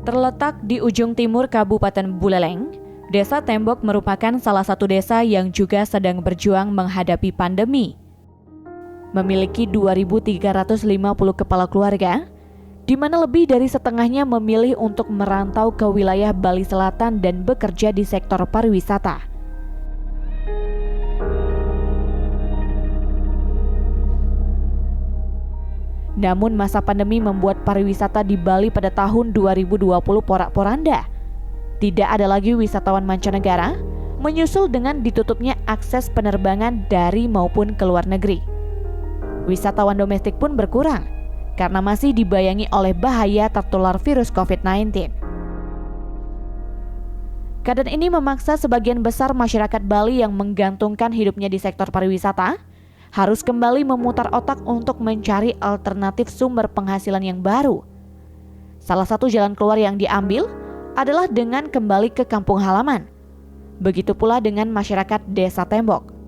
Terletak di ujung timur Kabupaten Buleleng, Desa Tembok merupakan salah satu desa yang juga sedang berjuang menghadapi pandemi. Memiliki 2.350 kepala keluarga, di mana lebih dari setengahnya memilih untuk merantau ke wilayah Bali Selatan dan bekerja di sektor pariwisata. Namun masa pandemi membuat pariwisata di Bali pada tahun 2020 porak-poranda. Tidak ada lagi wisatawan mancanegara, menyusul dengan ditutupnya akses penerbangan dari maupun ke luar negeri. Wisatawan domestik pun berkurang, karena masih dibayangi oleh bahaya tertular virus COVID-19. Keadaan ini memaksa sebagian besar masyarakat Bali yang menggantungkan hidupnya di sektor pariwisata harus kembali memutar otak untuk mencari alternatif sumber penghasilan yang baru. Salah satu jalan keluar yang diambil adalah dengan kembali ke kampung halaman. Begitu pula dengan masyarakat Desa Tembok.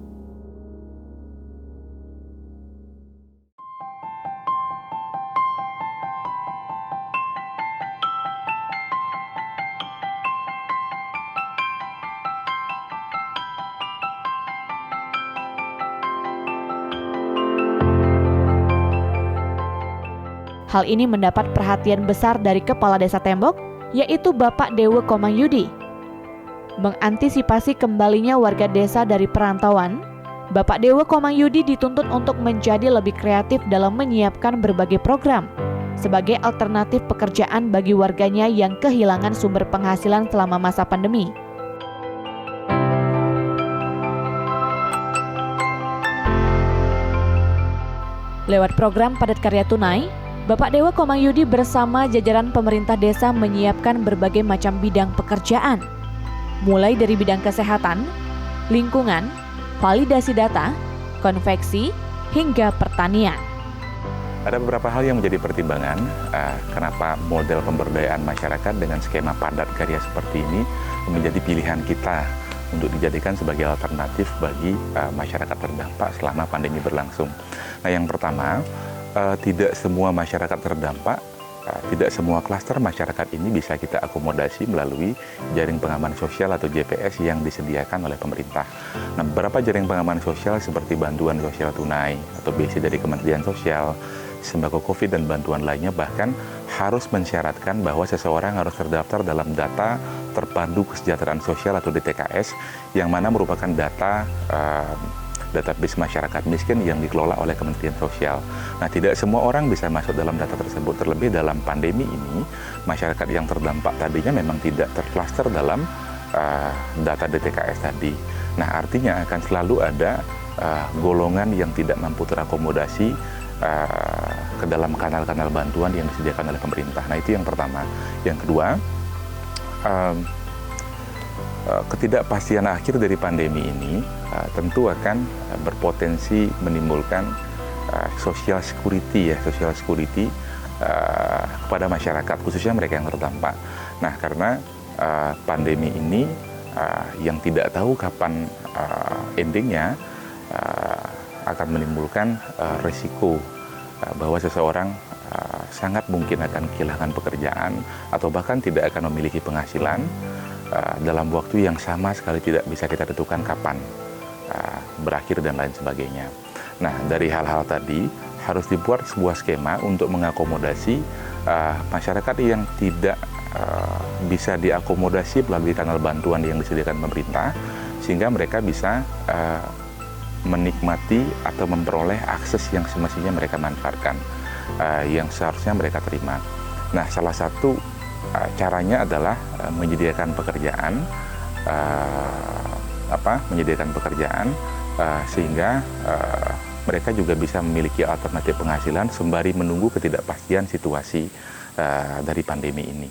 Hal ini mendapat perhatian besar dari Kepala Desa Tembok, yaitu Bapak Dewa Komangyudi. Mengantisipasi kembalinya warga desa dari perantauan, Bapak Dewa Komangyudi dituntut untuk menjadi lebih kreatif dalam menyiapkan berbagai program sebagai alternatif pekerjaan bagi warganya yang kehilangan sumber penghasilan selama masa pandemi. Lewat program Padat Karya Tunai, Bapak Dewa Komangyudi bersama jajaran pemerintah desa menyiapkan berbagai macam bidang pekerjaan, mulai dari bidang kesehatan, lingkungan, validasi data, konveksi, hingga pertanian. Ada beberapa hal yang menjadi pertimbangan kenapa model pemberdayaan masyarakat dengan skema padat karya seperti ini menjadi pilihan kita untuk dijadikan sebagai alternatif bagi masyarakat terdampak selama pandemi berlangsung. Nah, yang pertama, tidak semua masyarakat terdampak, tidak semua klaster masyarakat ini bisa kita akomodasi melalui jaring pengaman sosial atau JPS yang disediakan oleh pemerintah. Nah, beberapa jaring pengaman sosial seperti bantuan sosial tunai atau BC dari Kementerian Sosial, sembako COVID dan bantuan lainnya bahkan harus mensyaratkan bahwa seseorang harus terdaftar dalam data terpadu kesejahteraan sosial atau DTKS yang mana merupakan data database masyarakat miskin yang dikelola oleh Kementerian Sosial. Nah, tidak semua orang bisa masuk dalam data tersebut. Terlebih dalam pandemi ini, masyarakat yang terdampak tadinya memang tidak tercluster dalam data DTKS tadi. Nah, artinya akan selalu ada golongan yang tidak mampu terakomodasi ke dalam kanal-kanal bantuan yang disediakan oleh pemerintah. Nah, itu yang pertama. Yang kedua, ketidakpastian akhir dari pandemi ini tentu akan berpotensi menimbulkan social security kepada masyarakat, khususnya mereka yang terdampak. Nah, karena pandemi ini yang tidak tahu kapan endingnya akan menimbulkan risiko bahwa seseorang sangat mungkin akan kehilangan pekerjaan atau bahkan tidak akan memiliki penghasilan dalam waktu yang sama sekali tidak bisa kita tentukan kapan berakhir dan lain sebagainya. Nah, dari hal-hal tadi harus dibuat sebuah skema untuk mengakomodasi masyarakat yang tidak bisa diakomodasi melalui kanal bantuan yang disediakan pemerintah, sehingga mereka bisa menikmati atau memperoleh akses yang semestinya mereka manfaatkan, yang seharusnya mereka terima. Nah, salah satu caranya adalah menyediakan pekerjaan, sehingga mereka juga bisa memiliki alternatif penghasilan sembari menunggu ketidakpastian situasi dari pandemi ini.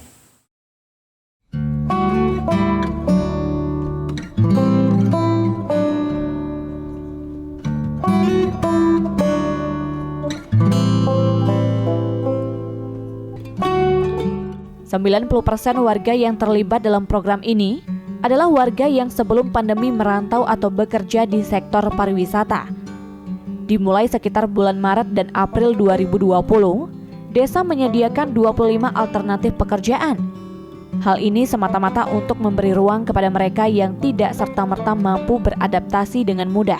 % warga yang terlibat dalam program ini adalah warga yang sebelum pandemi merantau atau bekerja di sektor pariwisata. Dimulai sekitar bulan Maret dan April 2020, desa menyediakan 25 alternatif pekerjaan, Hal ini semata-mata untuk memberi ruang kepada mereka yang tidak serta-merta mampu beradaptasi dengan mudah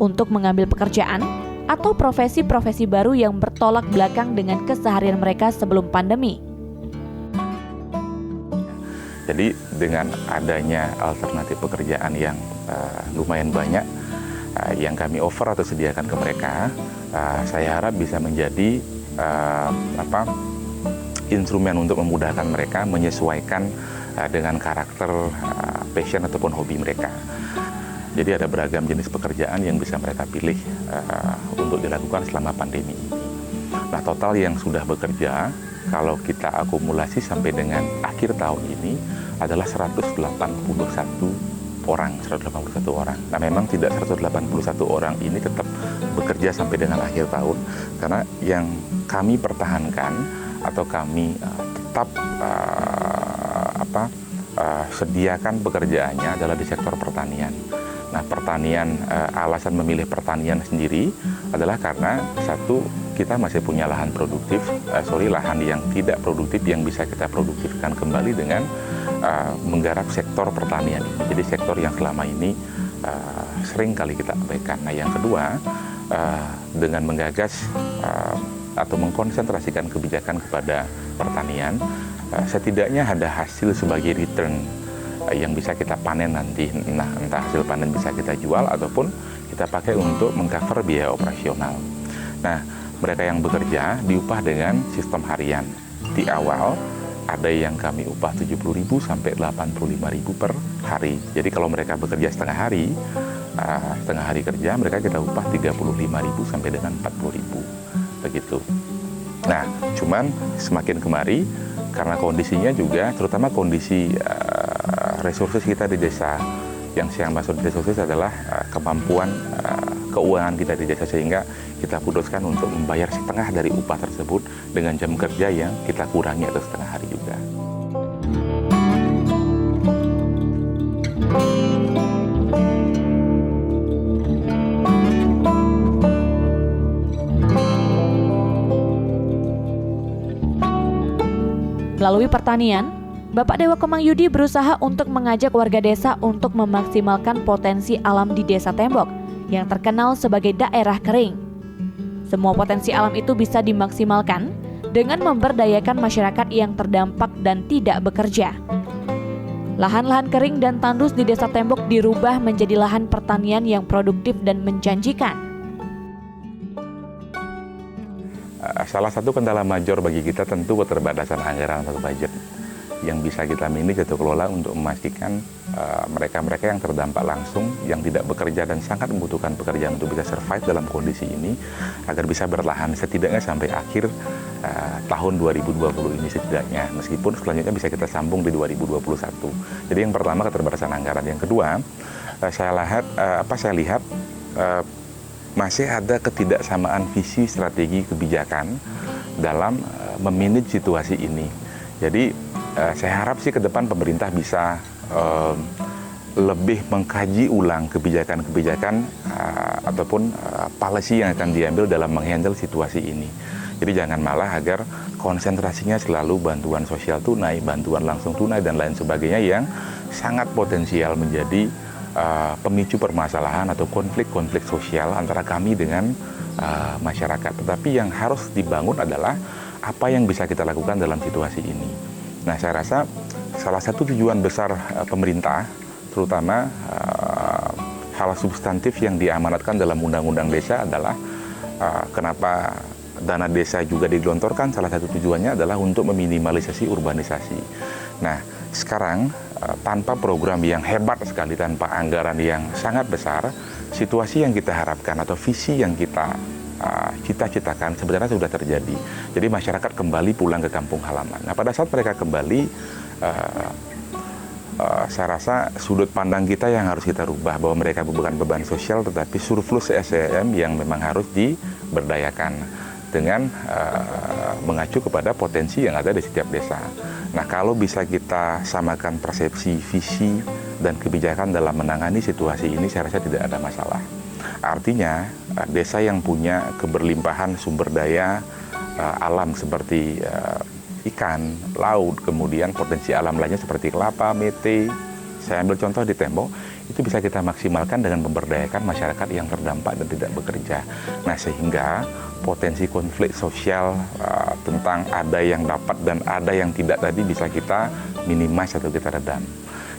untuk mengambil pekerjaan atau profesi-profesi baru yang bertolak belakang dengan keseharian mereka sebelum pandemi. Jadi dengan adanya alternatif pekerjaan yang lumayan banyak yang kami offer atau sediakan ke mereka, saya harap bisa menjadi instrumen untuk memudahkan mereka menyesuaikan dengan karakter, passion ataupun hobi mereka. Jadi ada beragam jenis pekerjaan yang bisa mereka pilih untuk dilakukan selama pandemi ini. Nah, total yang sudah bekerja kalau kita akumulasi sampai dengan akhir tahun ini adalah 181 orang. Nah, memang tidak 181 orang ini tetap bekerja sampai dengan akhir tahun, karena yang kami pertahankan atau kami tetap sediakan pekerjaannya adalah di sektor pertanian. Nah, pertanian, alasan memilih pertanian sendiri adalah karena satu, kita masih punya lahan produktif, lahan yang tidak produktif yang bisa kita produktifkan kembali dengan menggarap sektor pertanian ini. Jadi sektor yang selama ini sering kali kita abaikan. Nah, yang kedua, dengan menggagas atau mengkonsentrasikan kebijakan kepada pertanian, setidaknya ada hasil sebagai return yang bisa kita panen nanti. Nah, entah hasil panen bisa kita jual ataupun kita pakai untuk mengcover biaya operasional. Nah, mereka yang bekerja diupah dengan sistem harian. Di awal ada yang kami upah 70.000 sampai 85.000 per hari. Jadi kalau mereka bekerja setengah hari kerja, mereka kita upah 35.000 sampai dengan 40.000. Begitu. Nah, cuman semakin kemari karena kondisinya juga, terutama kondisi resources kita di desa, yang saya maksud resources adalah kemampuan keuangan kita di desa, sehingga kita putuskan untuk membayar setengah dari upah tersebut dengan jam kerja yang kita kurangi atau setengah hari juga. Melalui pertanian, Bapak Dewa Kemang Yudi berusaha untuk mengajak warga desa untuk memaksimalkan potensi alam di Desa Tembok yang terkenal sebagai daerah kering. Semua potensi alam itu bisa dimaksimalkan dengan memberdayakan masyarakat yang terdampak dan tidak bekerja. Lahan-lahan kering dan tandus di Desa Tembok dirubah menjadi lahan pertanian yang produktif dan menjanjikan. Salah satu kendala major bagi kita tentu keterbatasan anggaran atau budget yang bisa kita manage atau kelola untuk memastikan mereka-mereka yang terdampak langsung, yang tidak bekerja dan sangat membutuhkan pekerjaan untuk bisa survive dalam kondisi ini, agar bisa bertahan setidaknya sampai akhir tahun 2020 ini setidaknya, meskipun selanjutnya bisa kita sambung di 2021. Jadi yang pertama keterbatasan anggaran, yang kedua saya lihat masih ada ketidaksamaan visi, strategi, kebijakan dalam memanage situasi ini. Jadi saya harap sih ke depan pemerintah bisa lebih mengkaji ulang kebijakan-kebijakan ataupun policy yang akan diambil dalam menghandle situasi ini. Jadi jangan malah agar konsentrasinya selalu bantuan sosial tunai, bantuan langsung tunai dan lain sebagainya yang sangat potensial menjadi pemicu permasalahan atau konflik-konflik sosial antara kami dengan masyarakat. Tetapi yang harus dibangun adalah apa yang bisa kita lakukan dalam situasi ini. Nah, saya rasa salah satu tujuan besar pemerintah, terutama hal substantif yang diamanatkan dalam Undang-Undang Desa adalah kenapa dana desa juga digelontorkan, salah satu tujuannya adalah untuk meminimalisasi urbanisasi. Nah, sekarang tanpa program yang hebat sekali, tanpa anggaran yang sangat besar, situasi yang kita harapkan atau visi yang kita cita-citakan sebenarnya sudah terjadi. Jadi masyarakat kembali pulang ke kampung halaman. Nah, pada saat mereka kembali, saya rasa sudut pandang kita yang harus kita rubah, bahwa mereka bukan beban sosial tetapi surplus SDM yang memang harus diberdayakan dengan mengacu kepada potensi yang ada di setiap desa. Nah, kalau bisa kita samakan persepsi, visi, dan kebijakan dalam menangani situasi ini, saya rasa tidak ada masalah. Artinya, desa yang punya keberlimpahan sumber daya alam seperti ikan, laut, kemudian potensi alam lainnya seperti kelapa, mete. Saya ambil contoh di Tembok, itu bisa kita maksimalkan dengan memberdayakan masyarakat yang terdampak dan tidak bekerja. Nah, sehingga potensi konflik sosial tentang ada yang dapat dan ada yang tidak tadi bisa kita minimize atau kita redam.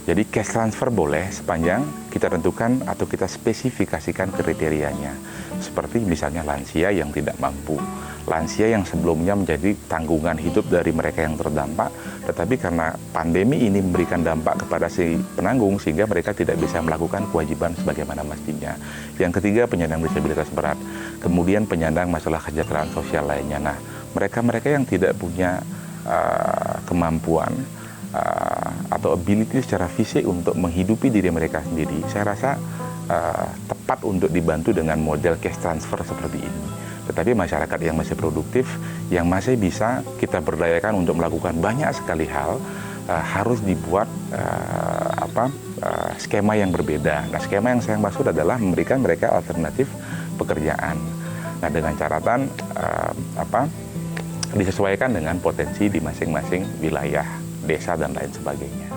Jadi cash transfer boleh sepanjang kita tentukan atau kita spesifikasikan kriterianya. Seperti misalnya lansia yang tidak mampu. Lansia yang sebelumnya menjadi tanggungan hidup dari mereka yang terdampak, tetapi karena pandemi ini memberikan dampak kepada si penanggung sehingga mereka tidak bisa melakukan kewajiban sebagaimana mestinya. Yang ketiga, penyandang disabilitas berat. Kemudian penyandang masalah kesejahteraan sosial lainnya. Nah, mereka-mereka yang tidak punya kemampuan atau ability secara fisik untuk menghidupi diri mereka sendiri, saya rasa tepat untuk dibantu dengan model cash transfer seperti ini. Tetapi masyarakat yang masih produktif, yang masih bisa kita berdayakan untuk melakukan banyak sekali hal, harus dibuat skema yang berbeda. Nah, skema yang saya maksud adalah memberikan mereka alternatif pekerjaan. Nah, dengan catatan disesuaikan dengan potensi di masing-masing wilayah, desa, dan lain sebagainya.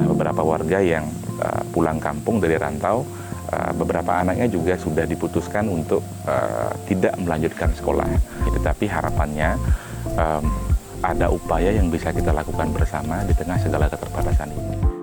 Beberapa warga yang pulang kampung dari rantau, beberapa anaknya juga sudah diputuskan untuk tidak melanjutkan sekolah. Tetapi harapannya ada upaya yang bisa kita lakukan bersama di tengah segala keterbatasan ini.